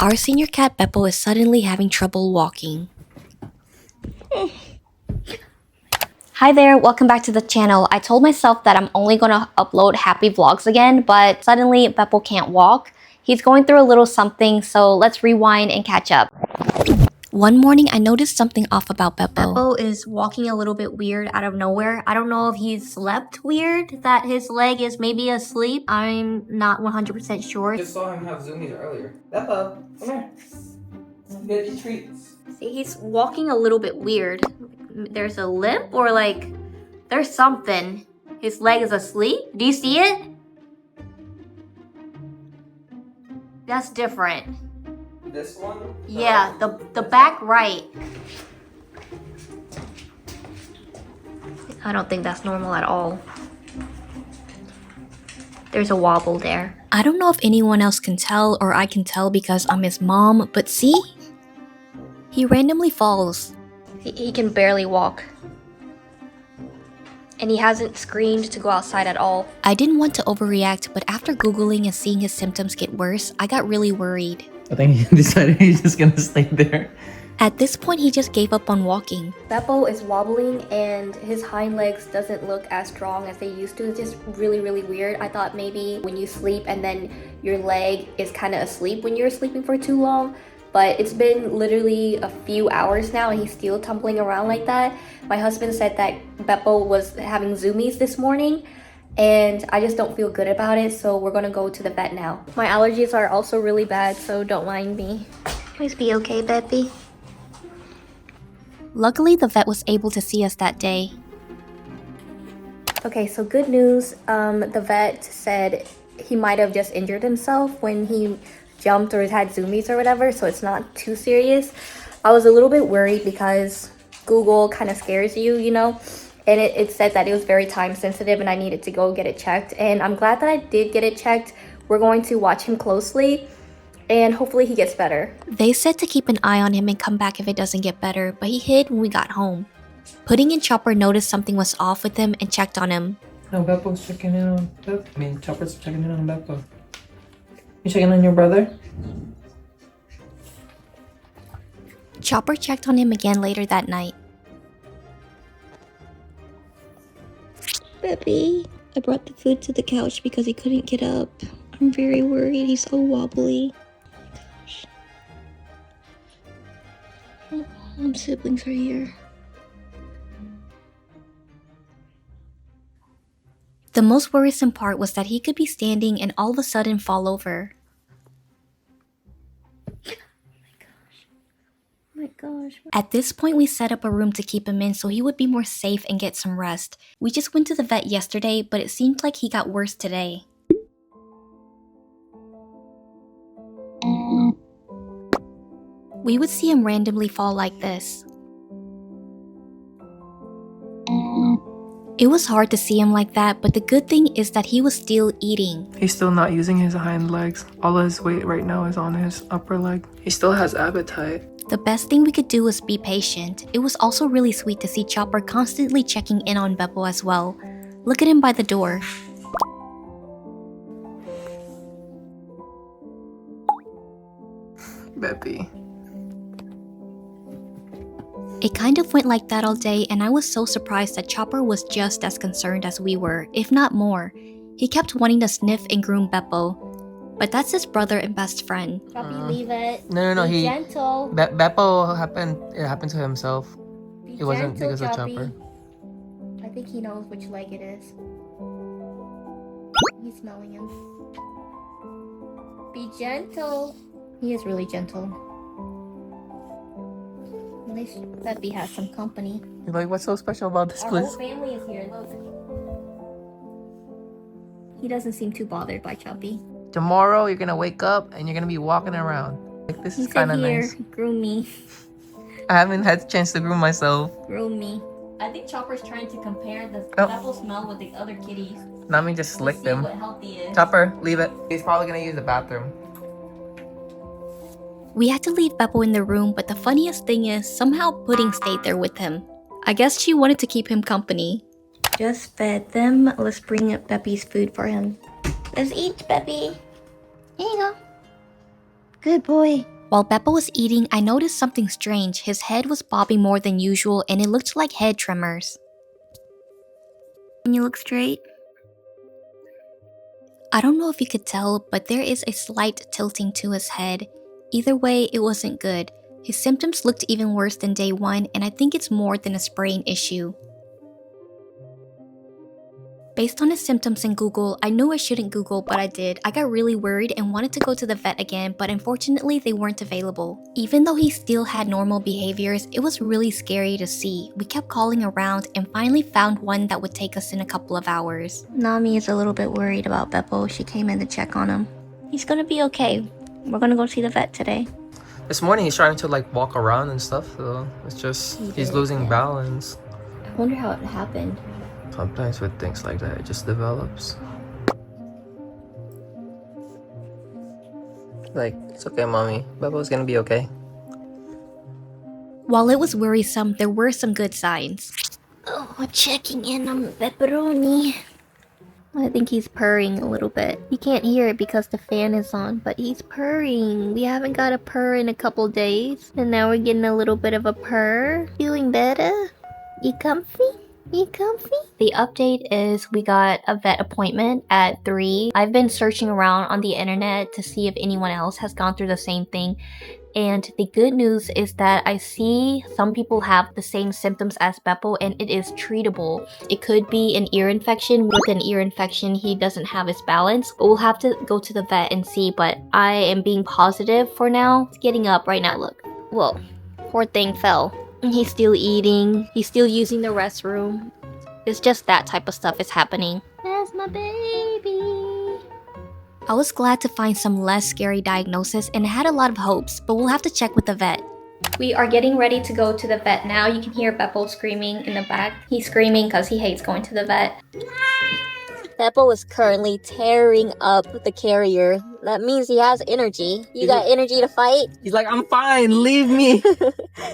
Our senior cat Bepo is suddenly having trouble walking. Hi there, welcome back to the channel. I told myself that I'm only gonna upload happy vlogs again, but suddenly Bepo can't walk. He's going through a little something, so let's rewind and catch up. One morning, I noticed something off about Bepo. Bepo is walking a little bit weird out of nowhere. I don't know if he slept weird, that his leg is maybe asleep. I'm not 100% sure. Just saw him have zoomies earlier. Bepo, come here. Get your treats. See, he's walking a little bit weird. There's a limp or like, there's something. His leg is asleep. Do you see it? That's different. This one? Yeah, the back right. I don't think that's normal at all. There's a wobble there. I don't know if anyone else can tell or I can tell because I'm his mom, but see? He randomly falls. He can barely walk. And he hasn't screamed to go outside at all. I didn't want to overreact, but after Googling and seeing his symptoms get worse, I got really worried. I think he decided he's just gonna stay there. At this point, he just gave up on walking. Bepo is wobbling and his hind legs doesn't look as strong as they used to. It's just really, really weird. I thought maybe when you sleep and then your leg is kind of asleep when you're sleeping for too long. But it's been literally a few hours now and he's still tumbling around like that. My husband said that Bepo was having zoomies this morning and I just don't feel good about it, so we're gonna go to the vet now. My allergies are also really bad, so don't mind me. Please be okay, Beppy. Luckily, the vet was able to see us that day. Okay, so good news. The vet said he might have just injured himself when he jumped or had zoomies or whatever, so it's not too serious. I was a little bit worried because Google kind of scares you, you know? And it said that it was very time sensitive and I needed to go get it checked. And I'm glad that I did get it checked. We're going to watch him closely and hopefully he gets better. They said to keep an eye on him and come back if it doesn't get better, but he hid when we got home. Pudding and Chopper noticed something was off with him and checked on him. No, Beppo's checking in on Beppo. I mean, Chopper's checking in on Beppo. You checking on your brother? Chopper checked on him again later that night. Baby, I brought the food to the couch because he couldn't get up. I'm very worried, he's so wobbly. Oh my gosh. Siblings are here. The most worrisome part was that he could be standing and all of a sudden fall over. Oh my gosh. At this point, we set up a room to keep him in so he would be more safe and get some rest. We just went to the vet yesterday, but it seemed like he got worse today. We would see him randomly fall like this. It was hard to see him like that, but the good thing is that he was still eating. He's still not using his hind legs. All of his weight right now is on his upper leg. He still has appetite. The best thing we could do was be patient. It was also really sweet to see Chopper constantly checking in on Bepo as well. Look at him by the door. Beppy. It kind of went like that all day and I was so surprised that Chopper was just as concerned as we were, if not more. He kept wanting to sniff and groom Bepo, but that's his brother and best friend. Choppy, leave it. No, Be he... gentle. Beppo it happened to himself. Be It wasn't gentle, because of Choppy. Chopper. I think he knows which leg it is. He's smelling him. Be gentle. He is really gentle. At least Beppy has some company. You're like, what's so special about this Our place? whole family is here, look. He doesn't seem too bothered by Choppy. Tomorrow, you're gonna wake up and you're gonna be walking around. Like, this He is said, kind of here, nice. groom me. I haven't had a chance to groom myself. Groom me. I think Chopper's trying to compare the Oh. apple smell with the other kitties. Nami just To licked see him. what healthy is. Chopper, leave it. He's probably gonna use the bathroom. We had to leave Bepo in the room, but the funniest thing is, somehow Pudding stayed there with him. I guess she wanted to keep him company. Just fed them. Let's bring up Beppy's food for him. Let's eat, Beppy. Here you go. Good boy. While Bepo was eating, I noticed something strange. His head was bobbing more than usual and it looked like head tremors. Can you look straight? I don't know if you could tell, but there is a slight tilting to his head. Either way, it wasn't good. His symptoms looked even worse than day one, and I think it's more than a sprain issue. Based on his symptoms in Google, I knew I shouldn't Google, but I did. I got really worried and wanted to go to the vet again, but unfortunately they weren't available. Even though he still had normal behaviors, it was really scary to see. We kept calling around and finally found one that would take us in a couple of hours. Nami is a little bit worried about Bepo. She came in to check on him. He's gonna be okay. We're gonna go see the vet today. This morning he's trying to like walk around and stuff, so it's just he's losing balance. I wonder how it happened. Sometimes with things like that, it just develops. Like, it's okay, mommy. Bepo's gonna be okay. While it was worrisome, there were some good signs. Oh, we're checking in on Pepperoni. I think he's purring a little bit. You can't hear it because the fan is on, but he's purring. We haven't got a purr in a couple days, and now we're getting a little bit of a purr. Feeling better? You comfy? You comfy? The update is we got a vet appointment at 3. I've been searching around on the internet to see if anyone else has gone through the same thing. And the good news is that I see some people have the same symptoms as Bepo and it is treatable. It could be an ear infection. With an ear infection, he doesn't have his balance. We'll have to go to the vet and see, but I am being positive for now. It's getting up right now, look. Whoa, poor thing fell. He's still eating. He's still using the restroom. It's just that type of stuff is happening. That's my baby. I was glad to find some less scary diagnosis and had a lot of hopes, but we'll have to check with the vet. We are getting ready to go to the vet now. You can hear Bepo screaming in the back. He's screaming because he hates going to the vet. Bepo is currently tearing up the carrier. That means he has energy. You got energy to fight? He's like, I'm fine, leave me.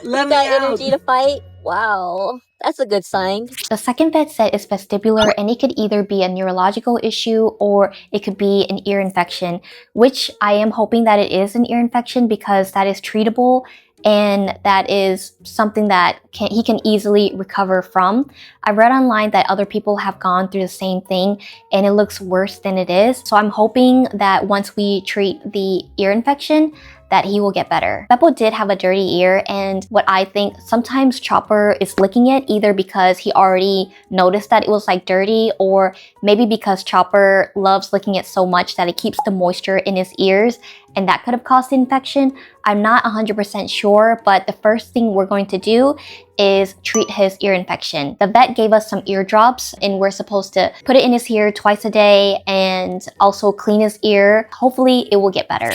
Let me out. You got energy to fight? Wow. That's a good sign. The second vet said it's vestibular and it could either be a neurological issue or it could be an ear infection, which I am hoping that it is an ear infection because that is treatable and that is something that he can easily recover from. I read online that other people have gone through the same thing and it looks worse than it is. So I'm hoping that once we treat the ear infection, that he will get better. Bepo did have a dirty ear, and what I think sometimes Chopper is licking it either because he already noticed that it was like dirty or maybe because Chopper loves licking it so much that it keeps the moisture in his ears and that could have caused the infection. I'm not 100% sure, but the first thing we're going to do is treat his ear infection. The vet gave us some ear drops and we're supposed to put it in his ear twice a day and also clean his ear. Hopefully it will get better.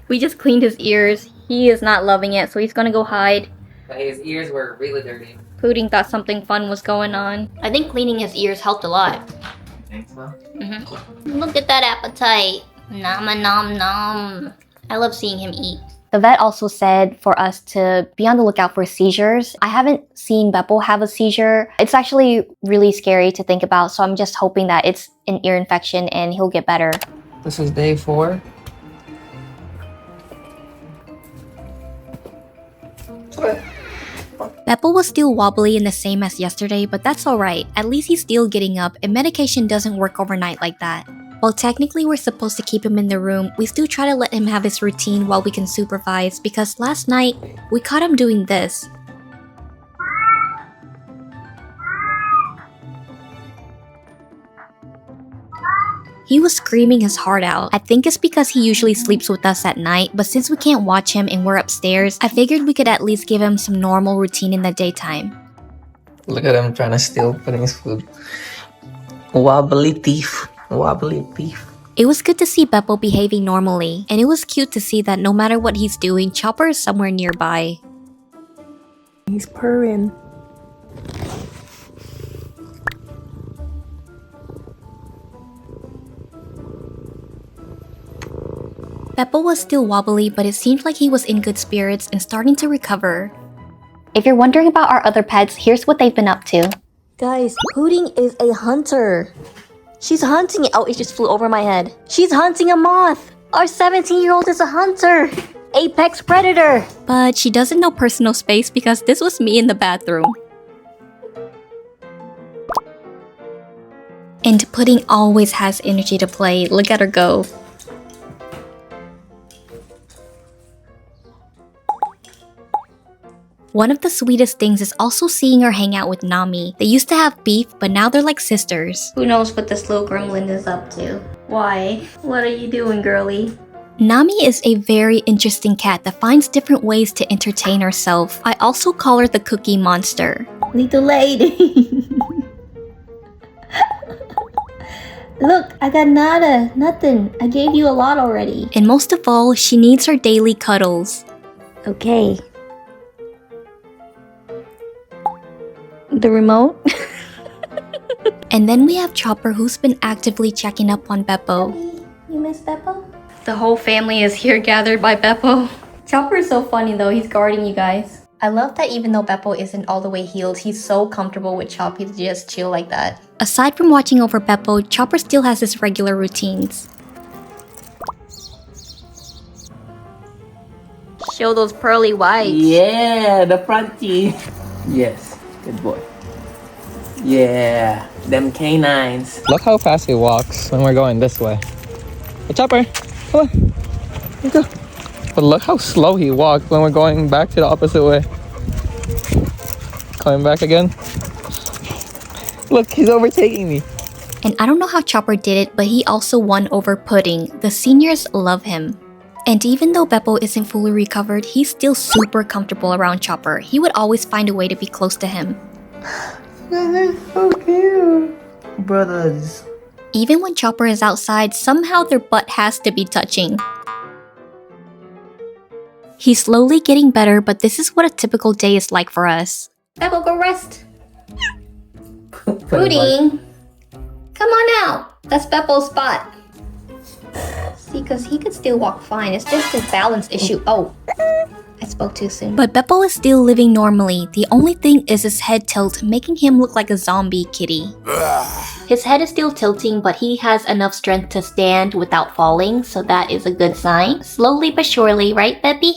We just cleaned his ears. He is not loving it, so he's gonna go hide. But his ears were really dirty. Pudding thought something fun was going on. I think cleaning his ears helped a lot. Thanks, Mom. Look at that appetite. Nom nom nom. I love seeing him eat. The vet also said for us to be on the lookout for seizures. I haven't seen Bepo have a seizure. It's actually really scary to think about, so I'm just hoping that it's an ear infection and he'll get better. This is day 4. Bepo was still wobbly and the same as yesterday, but that's alright. At least he's still getting up and medication doesn't work overnight like that. While technically we're supposed to keep him in the room, we still try to let him have his routine while we can supervise because last night, we caught him doing this. He was screaming his heart out. I think it's because he usually sleeps with us at night, but since we can't watch him and we're upstairs, I figured we could at least give him some normal routine in the daytime. Look at him trying to steal Pudding's food. Wobbly thief. Wobbly thief. It was good to see Bepo behaving normally, and it was cute to see that no matter what he's doing, Chopper is somewhere nearby. He's purring. Bepo was still wobbly, but it seemed like he was in good spirits and starting to recover. If you're wondering about our other pets, here's what they've been up to. Guys, Pudding is a hunter. She's hunting it. Oh, it just flew over my head. She's hunting a moth. Our 17-year-old is a hunter. Apex predator. But she doesn't know personal space because this was me in the bathroom. And Pudding always has energy to play. Look at her go. One of the sweetest things is also seeing her hang out with Nami. They used to have beef, but now they're like sisters. Who knows what this little gremlin is up to? Why? What are you doing, girly? Nami is a very interesting cat that finds different ways to entertain herself. I also call her the Cookie Monster. Little lady. Look, I got nada, nothing. I gave you a lot already. And most of all, she needs her daily cuddles. Okay. The remote? And then we have Chopper, who's been actively checking up on Bepo. You miss Bepo? The whole family is here gathered by Bepo. Chopper is so funny though, he's guarding you guys. I love that even though Bepo isn't all the way healed, he's so comfortable with Chop, he's just chill like that. Aside from watching over Bepo, Chopper still has his regular routines. Show those pearly whites. Yeah, the front teeth. Yes, good boy. Yeah, them canines. Look how fast he walks when we're going this way. Hey, Chopper, come on. Let's go. But look how slow he walked when we're going back to the opposite way. Coming back again. Look, he's overtaking me. And I don't know how Chopper did it, but he also won over Pudding. The seniors love him. And even though Bepo isn't fully recovered, he's still super comfortable around Chopper. He would always find a way to be close to him. They're so cute. Brothers. Even when Chopper is outside, somehow their butt has to be touching. He's slowly getting better, but this is what a typical day is like for us. Bepo, go rest. Pudding, come on out. That's Bepo's spot. See, because he could still walk fine. It's just his balance issue. Oh, I spoke too soon. But Bepo is still living normally. The only thing is his head tilt, making him look like a zombie kitty. His head is still tilting, but he has enough strength to stand without falling, so that is a good sign. Slowly but surely, right, Beppy?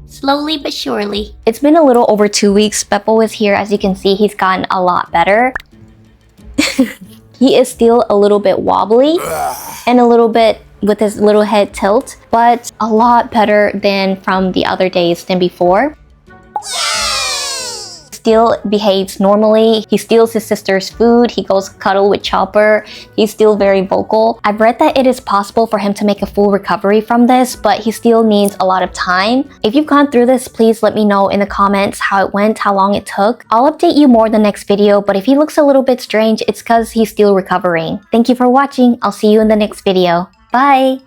Slowly but surely. It's been a little over 2 weeks. Bepo is here. As you can see, he's gotten a lot better. He is still a little bit wobbly and a little bit with his little head tilt, but a lot better than from the other days than before. Still behaves normally. He steals his sister's food. He goes cuddle with Chopper. He's still very vocal. I've read that it is possible for him to make a full recovery from this, but he still needs a lot of time. If you've gone through this, please let me know in the comments how it went, how long it took. I'll update you more in the next video, but if he looks a little bit strange, it's because he's still recovering. Thank you for watching. I'll see you in the next video. Bye!